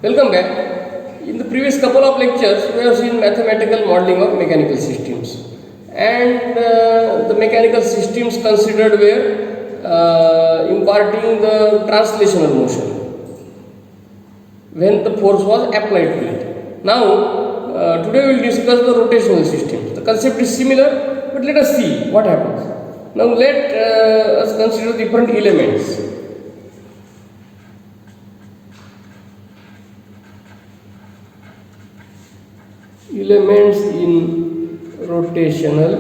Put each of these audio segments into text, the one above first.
Welcome back. In the previous couple of lectures, we have seen mathematical modeling of mechanical systems, and the mechanical systems considered were imparting the translational motion when the force was applied to it. Now, today we will discuss the rotational systems. The concept is similar, but let us see what happens. Now, let us consider different elements. Elements in rotational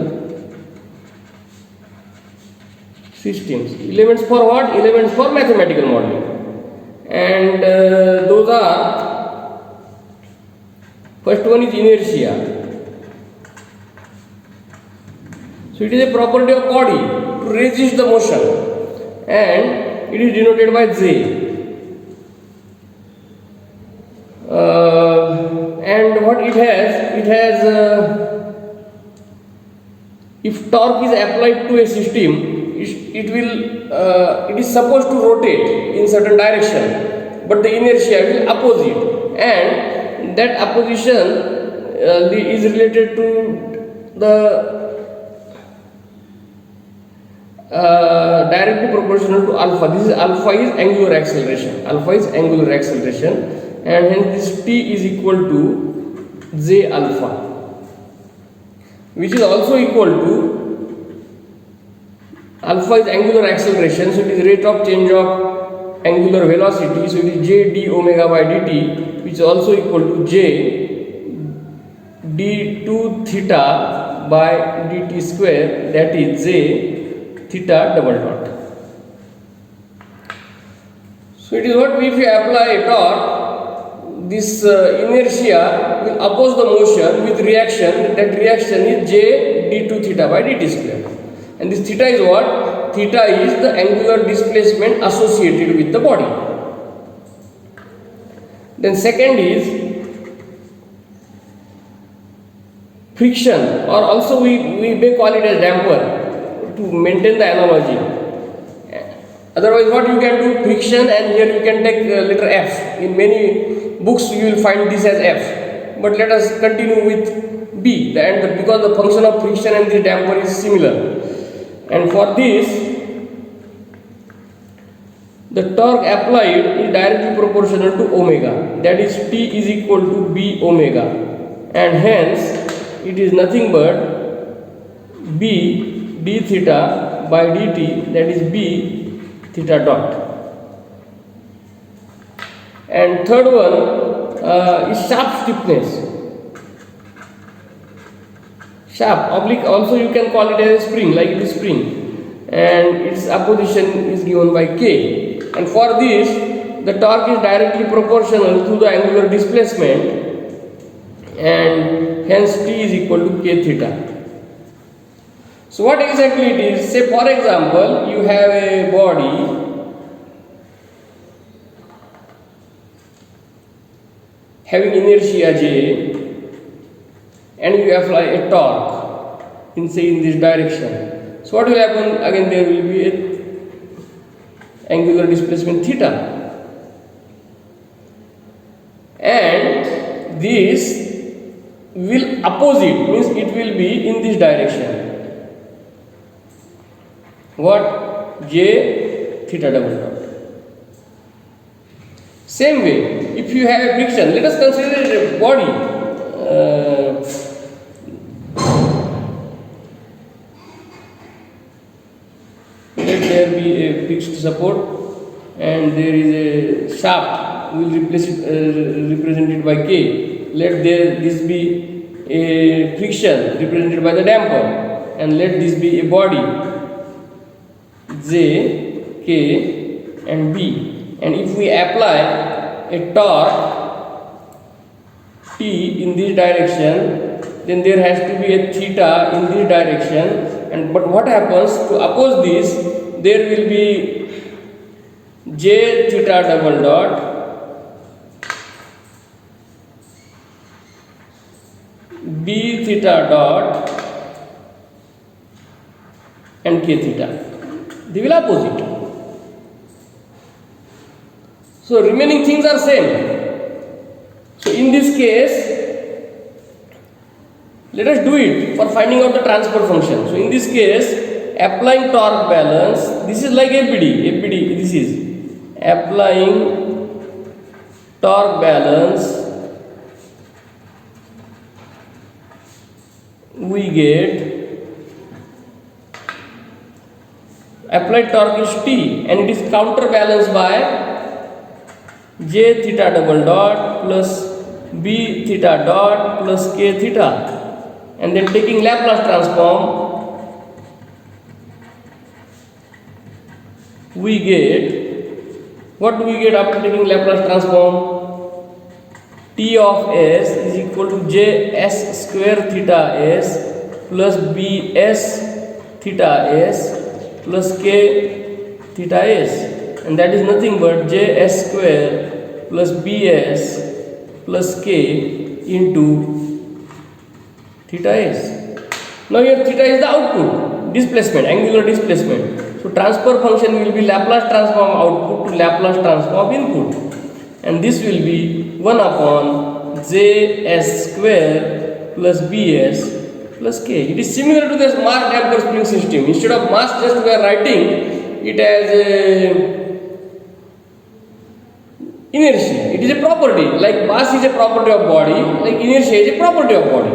systems. Elements for what? Elements for mathematical modeling. And those are, first one is inertia. So it is a property of body to resist the motion, and it is denoted by J. And what it has if torque is applied to a system, it is supposed to rotate in certain direction, but the inertia will oppose it, and that opposition is related to the directly proportional to alpha. This is alpha is angular acceleration. Alpha is angular acceleration. And hence this T is equal to J alpha, which is also equal to alpha is angular acceleration, so it is rate of change of angular velocity, so it is J d omega by dt, which is also equal to J d2 theta by dt square, that is J theta double dot. So it is what if you apply a torque, this inertia will oppose the motion with reaction. That reaction is J d2 theta by dt square, and this theta is what? Theta is the angular displacement associated with the body. Then second is friction, or also we may call it as damper to maintain the analogy. Otherwise, what you can do? Friction, and here you can take letter F. In many books you will find this as F, but let us continue with B, and because the function of friction and the damper is similar, and for this the torque applied is directly proportional to omega, that is T is equal to B omega, and hence it is nothing but B d theta by dt, that is B theta dot. And third one is shaft stiffness. Shaft oblique, also you can call it as a spring, like this spring, and its opposition is given by K. And for this, the torque is directly proportional to the angular displacement, and hence T is equal to K theta. So what exactly it is? Say for example, you have a body having inertia J, and you apply a torque in this direction. So what will happen? Again there will be a angular displacement theta, and this will opposite, means it will be in this direction. What? J theta double dot. Same way, if you have a friction, let us consider a body. Let there be a fixed support, and there is a shaft. We will replace it, represented by K. Let this be a friction represented by the damper, and let this be a body J, K and B, and if we apply a torque T in this direction, then there has to be a theta in this direction, and but what happens to oppose this? There will be J theta double dot, B theta dot, and K theta. They will oppose it. So remaining things are same. in this case, let us do it for finding out the transfer function. So in this case, applying torque balance, this is like APD, this is applying torque balance, we get applied torque is T and it is counterbalanced by J theta double dot plus B theta dot plus K theta, and then taking Laplace transform, we get, what do we get after taking Laplace transform? T of S is equal to Js square theta S plus Bs theta S plus K theta S, and that is nothing but Js square plus Bs plus K into theta S. Now here theta is the output, displacement, angular displacement. So transfer function will be Laplace transform output to Laplace transform input, and this will be 1 upon Js square plus Bs plus K. It is similar to this Mach damper spring system. Instead of mass, just we are writing it as inertia. It is a property, like mass is a property of body, like inertia is a property of body,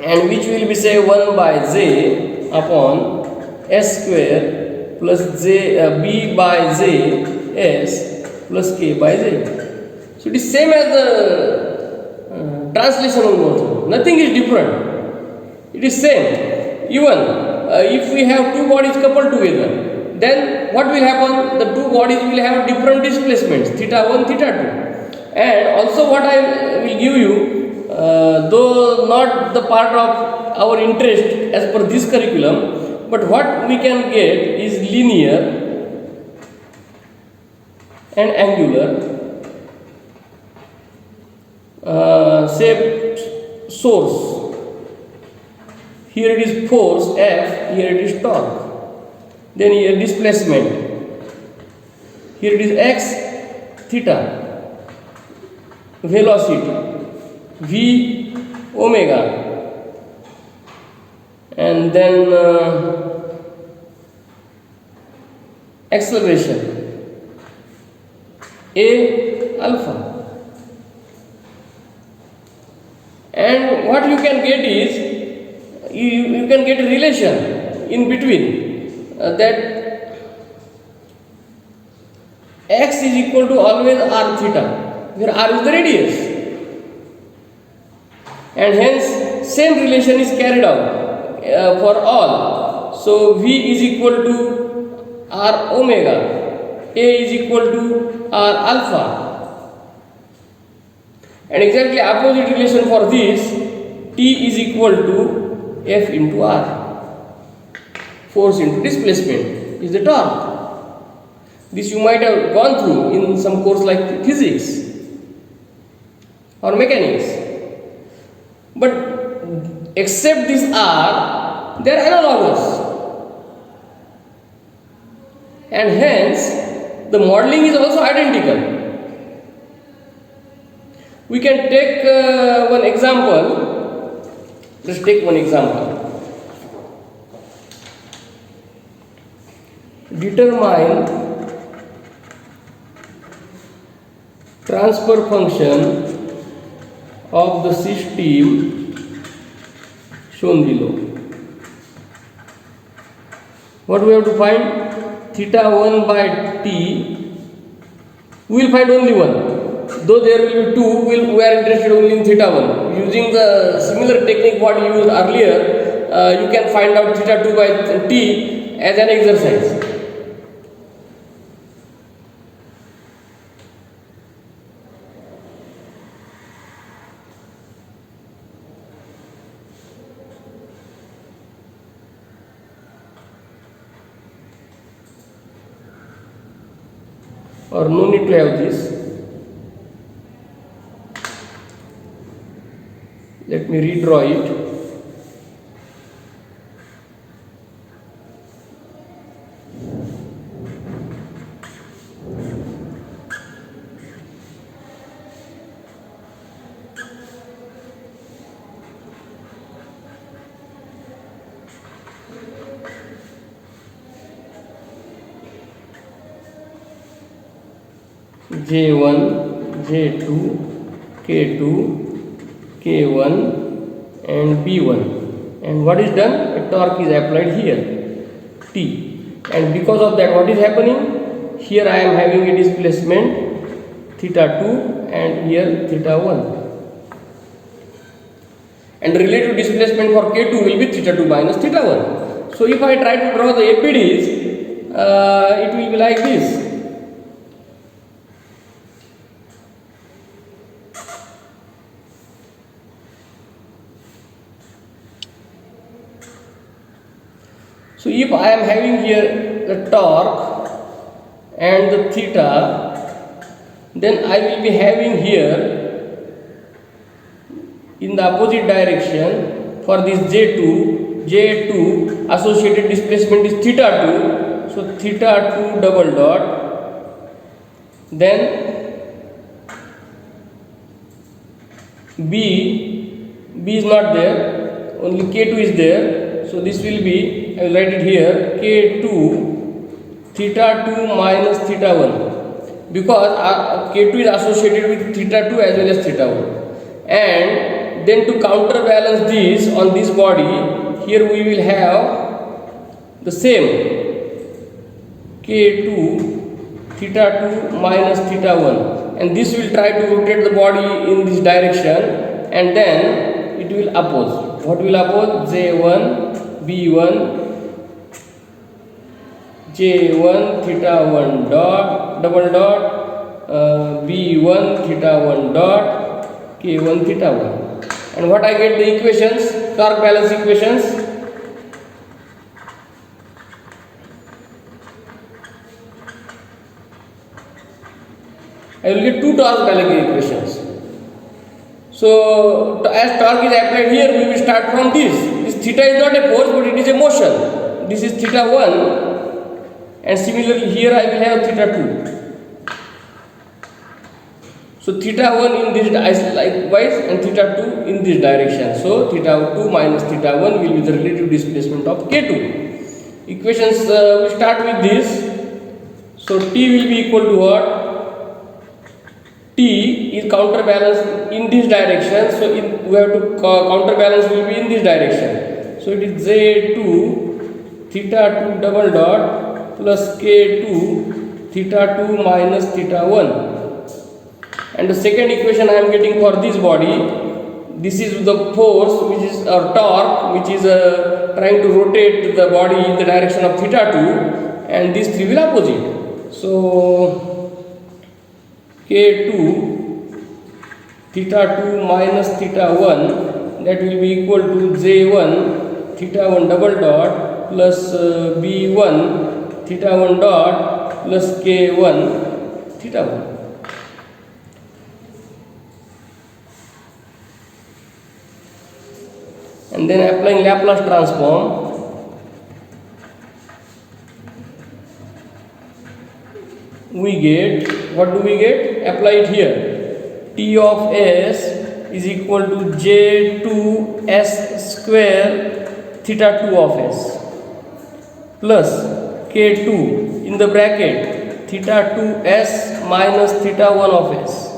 and which will be say 1 by J upon S square plus B by J S plus K by J. So it is same as the translation also. Nothing is different. It is same. Even if we have two bodies coupled together, then what will happen? The two bodies will have different displacements, theta 1, theta 2. And also what I will give you, though not the part of our interest as per this curriculum, but what we can get is linear and angular say source. Here it is force F, here it is torque. Then here displacement. Here it is x theta. Velocity v omega. And then acceleration a alpha. And what you can get is, you can get a relation in between, that x is equal to always r theta, where r is the radius, and hence same relation is carried out for all. So v is equal to r omega, a is equal to r alpha. And exactly opposite relation for this, T is equal to F into R. Force into displacement is the torque. This you might have gone through in some course like physics or mechanics. But except this R, they are analogous. And hence, the modeling is also identical. We can take one example. Let's take one example. Determine transfer function of the system shown below. What we have to find? Theta 1 by t. We will find only one. Though there will be two, we are interested only in theta 1. Using the similar technique what you used earlier, you can find out theta 2 by t as an exercise. Or no need to have this. Let me redraw it. J1, J2, K2, K1 and B1. And what is done? A torque is applied here, T. And because of that, what is happening? Here I am having a displacement theta 2 and here theta 1. And relative displacement for K2 will be theta 2 minus theta 1. So if I try to draw the APDs, it will be like this. So if I am having here the torque and the theta, then I will be having here in the opposite direction for this J2 associated displacement is theta 2. So theta 2 double dot, then B is not there, only K2 is there. So this will be, I will write it here, K2 theta 2 minus theta 1, because K2 is associated with theta 2 as well as theta 1. And then to counterbalance this on this body, here we will have the same K2 theta 2 minus theta 1, and this will try to rotate the body in this direction, and then it will oppose. What will oppose? J1 B1 J1 theta 1 dot double dot B1 theta 1 dot K1 theta 1. And what I get the equations, torque balance equations. I will get two torque balance equations. So as torque is applied here, we will start from this. This theta is not a force, but it is a motion. This is theta 1, and similarly here I will have theta 2. So theta 1 in this likewise and theta 2 in this direction. So theta 2 minus theta 1 will be the relative displacement of K2. Equations we start with this. So T will be equal to what? T is counterbalance in this direction. So we have to counterbalance will be in this direction. So it is J2 theta 2 double dot plus K2 theta 2 minus theta 1. And the second equation I am getting for this body, this is the force which is or torque which is trying to rotate the body in the direction of theta 2, and these three will opposite. So K2 theta 2 minus theta 1, that will be equal to J1 theta 1 double dot plus B1 theta 1 dot plus K1 theta 1. And then applying Laplace transform, we get, what do we get? Apply it here. T of S is equal to J2S square theta 2 of S plus K2 in the bracket theta 2S minus theta 1 of S.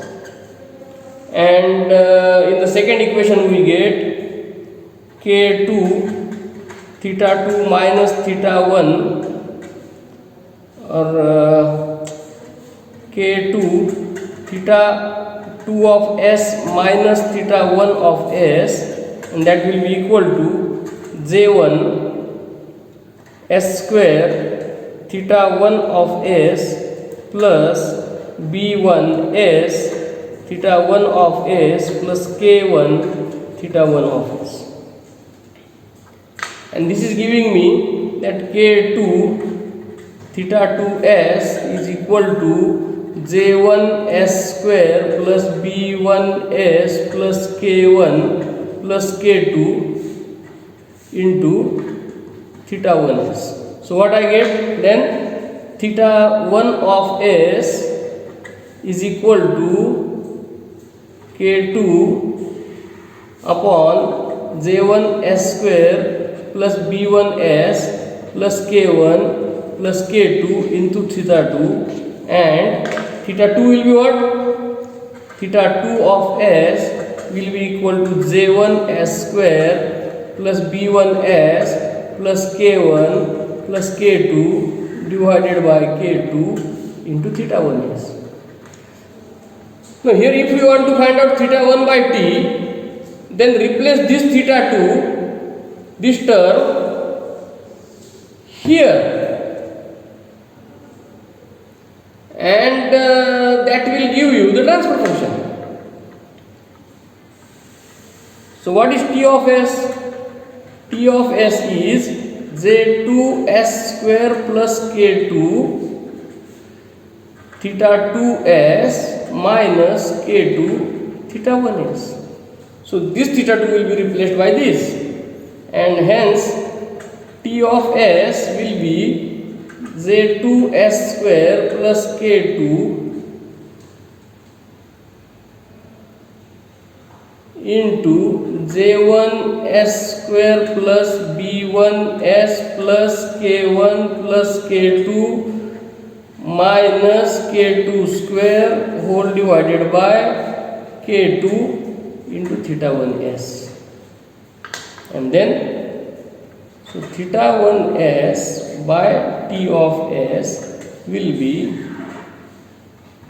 And in the second equation we get K2 theta 2 minus theta 1 or K2 theta 2 of S minus theta 1 of S, and that will be equal to J1 S square theta 1 of S plus B1 S theta 1 of S plus K1 theta 1 of S. And this is giving me that K2 theta 2S is equal to J1 S square plus B1 S plus K1 plus K2 into theta 1S. So what I get then? Theta 1 of S is equal to K2 upon J1 S square plus B1 S plus K1 plus K2 into theta 2 and theta 2 will be what? Theta 2 of s will be equal to j1 s square plus b1 s plus k1 plus k2 divided by k2 into theta 1 s. Now here if we want to find out theta 1 by t, then replace this theta 2, this term here, and that will give you the transfer function. So what is T of s? T of s is j2s square plus k2 theta 2s minus k2 theta 1s. So this theta 2 will be replaced by this, and hence T of s will be j2s square plus k2 into j1s square plus b1s plus k1 plus k2 minus k2 square whole divided by k2 into theta 1s. And then so theta 1s by T of s will be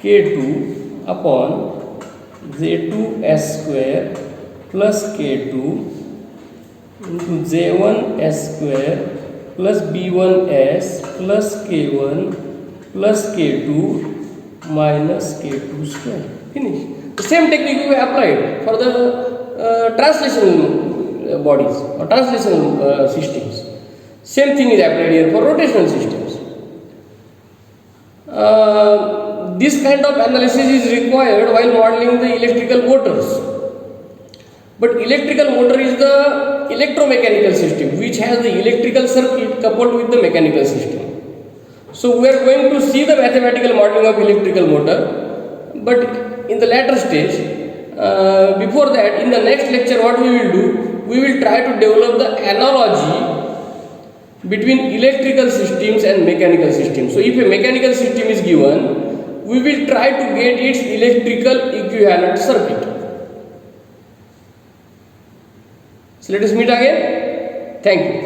k2 upon j2s square plus k2 into j1s square plus b1s plus k1 plus k2 minus k2 square. Finish. The same technique we applied for the translational bodies or translational systems. Same thing is applied here for rotational systems. This kind of analysis is required while modeling the electrical motors. But electrical motor is the electromechanical system which has the electrical circuit coupled with the mechanical system. So we are going to see the mathematical modeling of electrical motor, but in the later stage. Before that, in the next lecture, what we will do? We will try to develop the analogy between electrical systems and mechanical systems. So if a mechanical system is given, we will try to get its electrical equivalent circuit. So let us meet again. Thank you.